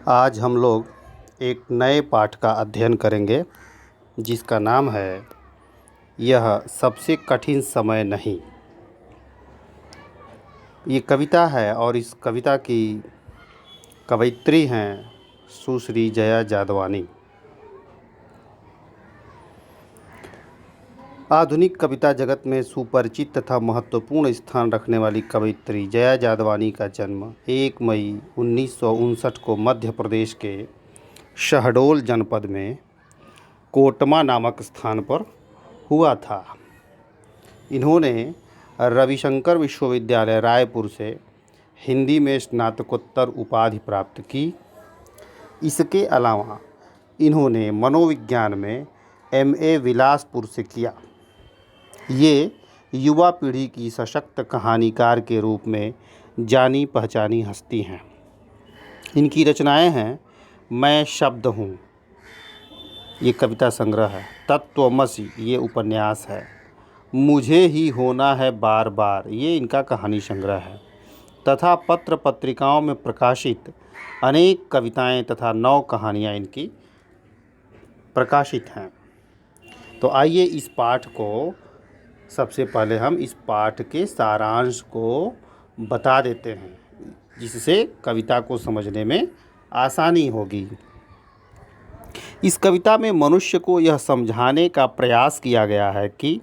आज हम लोग एक नए पाठ का अध्ययन करेंगे जिसका नाम है यह सबसे कठिन समय नहीं। ये कविता है और इस कविता की कवयित्री हैं सुश्री जया जादवानी। आधुनिक कविता जगत में सुपरिचित तथा महत्वपूर्ण स्थान रखने वाली कवयित्री जया जादवानी का जन्म 1 मई 1959 को मध्य प्रदेश के शहडोल जनपद में कोटमा नामक स्थान पर हुआ था। इन्होंने रविशंकर विश्वविद्यालय रायपुर से हिंदी में स्नातकोत्तर उपाधि प्राप्त की। इसके अलावा इन्होंने मनोविज्ञान में MA बिलासपुर से किया। ये युवा पीढ़ी की सशक्त कहानीकार के रूप में जानी पहचानी हस्ती हैं। इनकी रचनाएं हैं मैं शब्द हूँ, ये कविता संग्रह है। तत्वमसि ये उपन्यास है। मुझे ही होना है बार बार ये इनका कहानी संग्रह है तथा पत्र पत्रिकाओं में प्रकाशित अनेक कविताएं तथा 9 कहानियाँ इनकी प्रकाशित हैं। तो आइए इस पाठ को सबसे पहले हम इस पाठ के सारांश को बता देते हैं, जिससे कविता को समझने में आसानी होगी। इस कविता में मनुष्य को यह समझाने का प्रयास किया गया है कि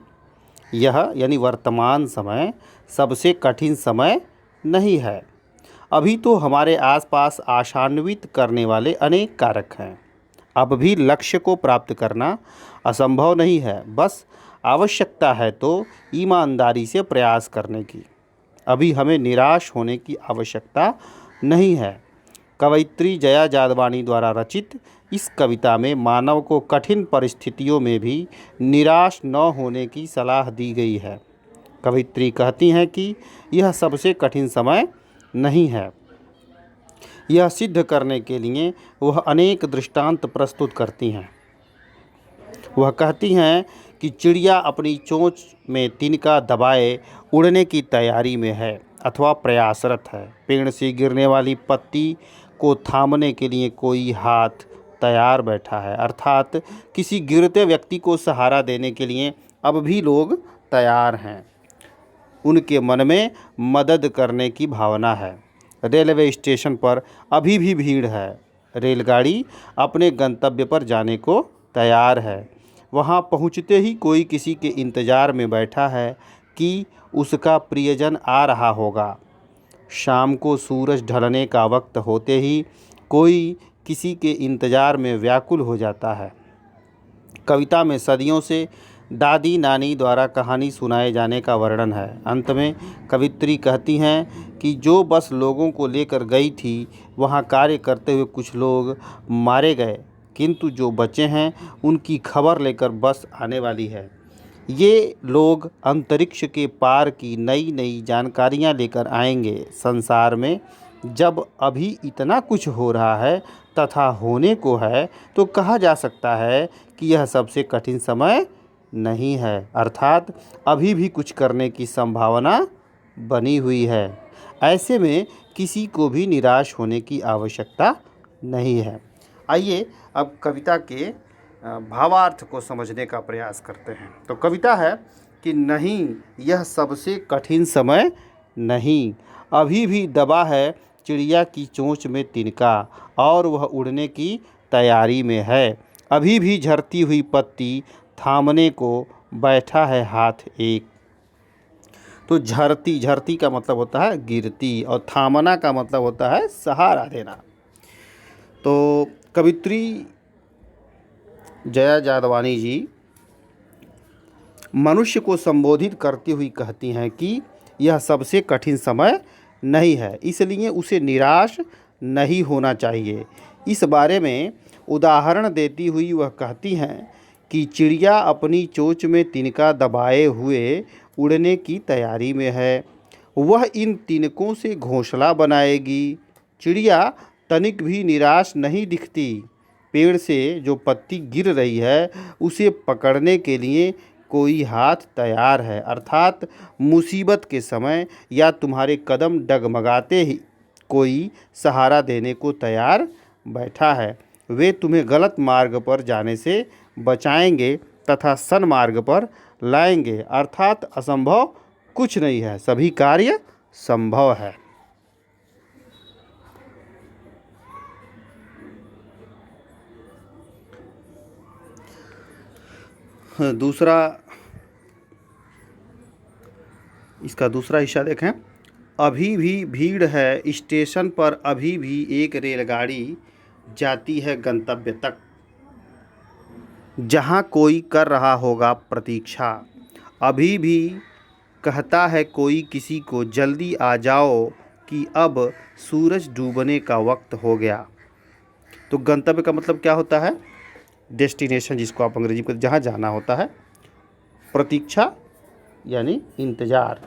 यह यानी वर्तमान समय सबसे कठिन समय नहीं है। अभी तो हमारे आसपास आशान्वित करने वाले अनेक कारक हैं। अब भी लक्ष्य को प्राप्त करना असंभव नहीं है, बस आवश्यकता है तो ईमानदारी से प्रयास करने की। अभी हमें निराश होने की आवश्यकता नहीं है। कवयित्री जया जादवानी द्वारा रचित इस कविता में मानव को कठिन परिस्थितियों में भी निराश न होने की सलाह दी गई है। कवयित्री कहती हैं कि यह सबसे कठिन समय नहीं है। यह सिद्ध करने के लिए वह अनेक दृष्टांत प्रस्तुत करती हैं। वह कहती हैं कि चिड़िया अपनी चोंच में तिनका दबाए उड़ने की तैयारी में है अथवा प्रयासरत है। पेड़ से गिरने वाली पत्ती को थामने के लिए कोई हाथ तैयार बैठा है, अर्थात किसी गिरते व्यक्ति को सहारा देने के लिए अब भी लोग तैयार हैं। उनके मन में मदद करने की भावना है। रेलवे स्टेशन पर अभी भी भीड़ है। रेलगाड़ी अपने गंतव्य पर जाने को तैयार है। वहाँ पहुँचते ही कोई किसी के इंतज़ार में बैठा है कि उसका प्रियजन आ रहा होगा। शाम को सूरज ढलने का वक्त होते ही कोई किसी के इंतज़ार में व्याकुल हो जाता है। कविता में सदियों से दादी नानी द्वारा कहानी सुनाए जाने का वर्णन है। अंत में कवयित्री कहती हैं कि जो बस लोगों को लेकर गई थी, वहाँ कार्य करते हुए कुछ लोग मारे गए, किंतु जो बचे हैं उनकी खबर लेकर बस आने वाली है। ये लोग अंतरिक्ष के पार की नई नई जानकारियाँ लेकर आएंगे। संसार में जब अभी इतना कुछ हो रहा है तथा होने को है, तो कहा जा सकता है कि यह सबसे कठिन समय नहीं है, अर्थात अभी भी कुछ करने की संभावना बनी हुई है। ऐसे में किसी को भी निराश होने की आवश्यकता नहीं है। आइए अब कविता के भावार्थ को समझने का प्रयास करते हैं। तो कविता है कि नहीं, यह सबसे कठिन समय नहीं। अभी भी दबा है चिड़िया की चोंच में तिनका और वह उड़ने की तैयारी में है। अभी भी झरती हुई पत्ती थामने को बैठा है हाथ एक। तो झरती का मतलब होता है गिरती और थामना का मतलब होता है सहारा देना। तो कवयित्री जया जादवानी जी मनुष्य को संबोधित करती हुई कहती हैं कि यह सबसे कठिन समय नहीं है, इसलिए उसे निराश नहीं होना चाहिए। इस बारे में उदाहरण देती हुई वह कहती हैं कि चिड़िया अपनी चोंच में तिनका दबाए हुए उड़ने की तैयारी में है। वह इन तिनकों से घोंसला बनाएगी। चिड़िया तनिक भी निराश नहीं दिखती। पेड़ से जो पत्ती गिर रही है उसे पकड़ने के लिए कोई हाथ तैयार है, अर्थात मुसीबत के समय या तुम्हारे कदम डगमगाते ही कोई सहारा देने को तैयार बैठा है, वे तुम्हें गलत मार्ग पर जाने से बचाएंगे तथा सन्मार्ग पर लाएंगे। अर्थात असंभव कुछ नहीं है, सभी कार्य संभव है। दूसरा, इसका दूसरा हिस्सा देखें। अभी भी भीड़ है स्टेशन पर, अभी भी एक रेलगाड़ी जाती है गंतव्य तक, जहाँ कोई कर रहा होगा प्रतीक्षा। अभी भी कहता है कोई किसी को, जल्दी आ जाओ कि अब सूरज डूबने का वक्त हो गया। तो गंतव्य का मतलब क्या होता है? डेस्टिनेशन, जिसको आप अंग्रेजी में जहाँ जाना होता है। प्रतीक्षा यानी इंतज़ार।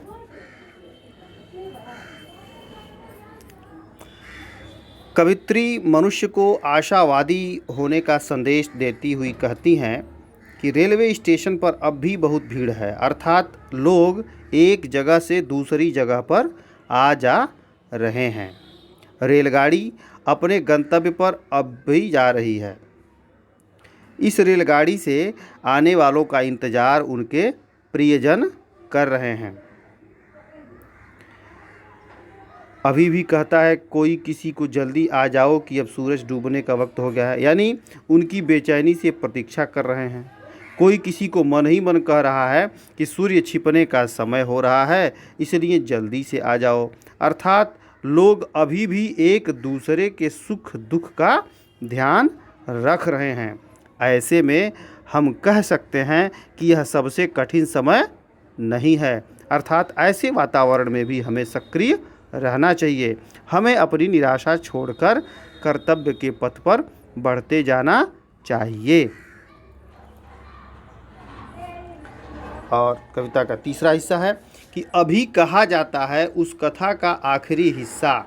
कवित्री मनुष्य को आशावादी होने का संदेश देती हुई कहती हैं कि रेलवे स्टेशन पर अब भी बहुत भीड़ है, अर्थात लोग एक जगह से दूसरी जगह पर आ जा रहे हैं। रेलगाड़ी अपने गंतव्य पर अब भी जा रही है। इस रेलगाड़ी से आने वालों का इंतज़ार उनके प्रियजन कर रहे हैं। अभी भी कहता है कोई किसी को, जल्दी आ जाओ कि अब सूरज डूबने का वक्त हो गया है, यानी उनकी बेचैनी से प्रतीक्षा कर रहे हैं। कोई किसी को मन ही मन कह रहा है कि सूर्य छिपने का समय हो रहा है, इसलिए जल्दी से आ जाओ। अर्थात लोग अभी भी एक दूसरे के सुख दुख का ध्यान रख रहे हैं। ऐसे में हम कह सकते हैं कि यह सबसे कठिन समय नहीं है। अर्थात ऐसे वातावरण में भी हमें सक्रिय रहना चाहिए। हमें अपनी निराशा छोड़कर कर्तव्य के पथ पर बढ़ते जाना चाहिए। और कविता का तीसरा हिस्सा है कि अभी कहा जाता है उस कथा का आखिरी हिस्सा।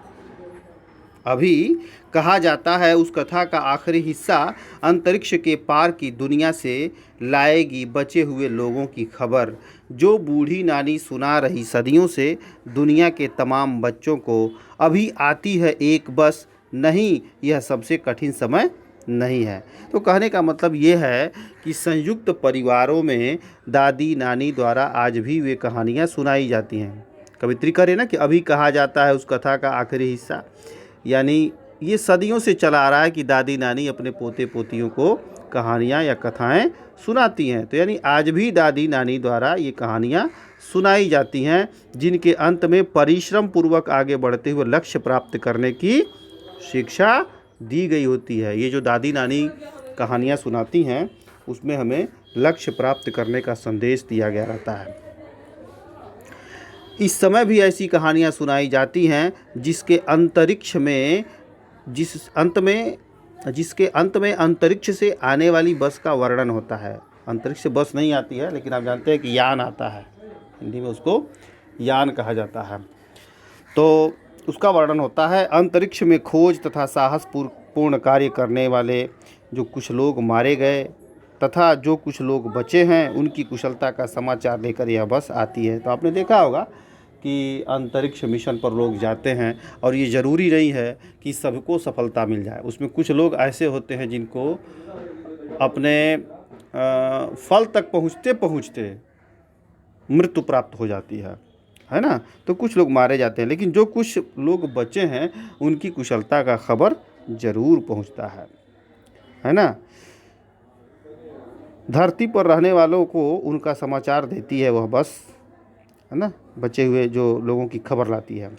अभी कहा जाता है उस कथा का आखिरी हिस्सा अंतरिक्ष के पार की दुनिया से लाएगी बचे हुए लोगों की खबर, जो बूढ़ी नानी सुना रही सदियों से दुनिया के तमाम बच्चों को। अभी आती है एक बस, नहीं यह सबसे कठिन समय नहीं है। तो कहने का मतलब ये है कि संयुक्त परिवारों में दादी नानी द्वारा आज भी वे कहानियाँ सुनाई जाती हैं। कवित्री करे ना कि अभी कहा जाता है उस कथा का आखिरी हिस्सा, यानी ये सदियों से चला आ रहा है कि दादी नानी अपने पोते पोतियों को कहानियाँ या कथाएं सुनाती हैं। तो यानी आज भी दादी नानी द्वारा ये कहानियाँ सुनाई जाती हैं, जिनके अंत में परिश्रम पूर्वक आगे बढ़ते हुए लक्ष्य प्राप्त करने की शिक्षा दी गई होती है। ये जो दादी नानी कहानियाँ सुनाती हैं उसमें हमें लक्ष्य प्राप्त करने का संदेश दिया गया रहता है। इस समय भी ऐसी कहानियाँ सुनाई जाती हैं जिसके अंत में अंतरिक्ष से आने वाली बस का वर्णन होता है। अंतरिक्ष से बस नहीं आती है, लेकिन आप जानते हैं कि यान आता है, हिंदी में उसको यान कहा जाता है। तो उसका वर्णन होता है। अंतरिक्ष में खोज तथा साहसपूर्ण कार्य करने वाले जो कुछ लोग मारे गए तथा जो कुछ लोग बचे हैं, उनकी कुशलता का समाचार लेकर यह बस आती है। तो आपने देखा होगा कि अंतरिक्ष मिशन पर लोग जाते हैं और ये ज़रूरी नहीं है कि सबको सफलता मिल जाए। उसमें कुछ लोग ऐसे होते हैं जिनको अपने फल तक पहुँचते पहुँचते मृत्यु प्राप्त हो जाती है ना। तो कुछ लोग मारे जाते हैं, लेकिन जो कुछ लोग बचे हैं उनकी कुशलता का खबर ज़रूर पहुँचता है ना। धरती पर रहने वालों को उनका समाचार देती है वह बस, है ना, बचे हुए जो लोगों की खबर लाती है।